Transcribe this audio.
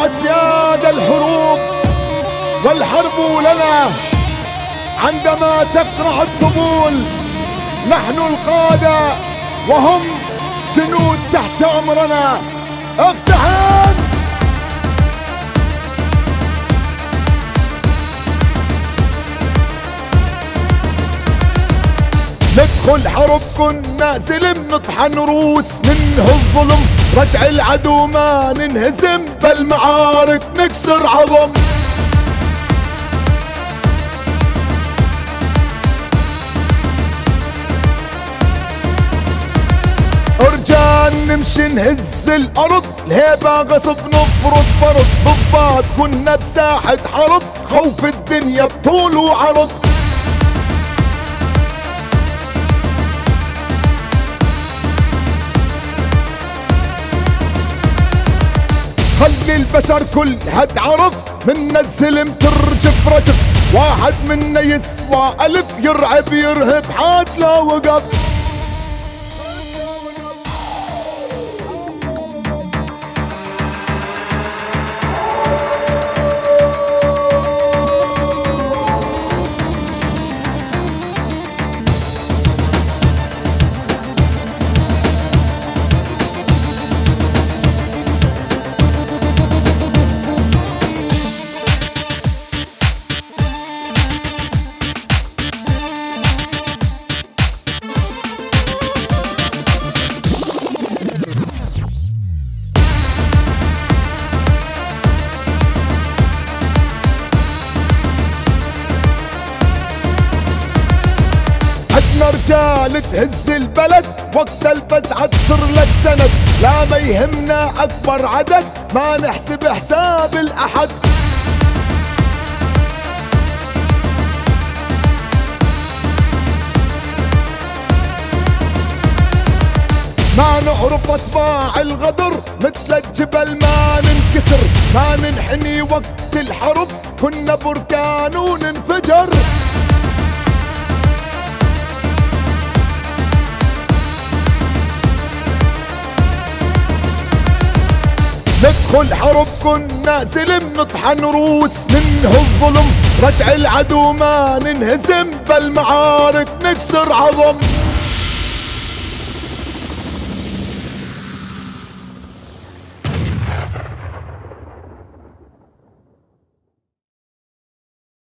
أسياد الحروب والحرب لنا عندما تقرع الطبول. نحن القادة وهم جنود تحت أمرنا. اقتحم! ندخل حرب كنا سلم، نطحن روس ننهي الظلم، رجع العدو ما ننهزم، بالمعارك نكسر عظم. رجال نمشي نهز الارض، الهيبة غصب نفرض فرض، ضباط كنا بساحة حرب، خوف الدنيا بطول وعرض. خلي البشر كلها تعرف، منا الزلم ترجف رجف، واحد منا يسوى ألف، يرعب يرهب حاد لا وقف. عدنا رجال تهز البلد، وقت الفزعة تصير لك سند، لا ما يهمنا أكبر عدد، ما نحسب حساب الأحد. ما نعرف أطباع الغدر، مثل الجبل ما ننكسر، ما ننحني وقت الحرب، كنا بركان وننفجر. ندخل حرب كنا سلم، نطحن روس ننهي الظلم، رجع العدو ما ننهزم، بالمعارك نكسر عظم.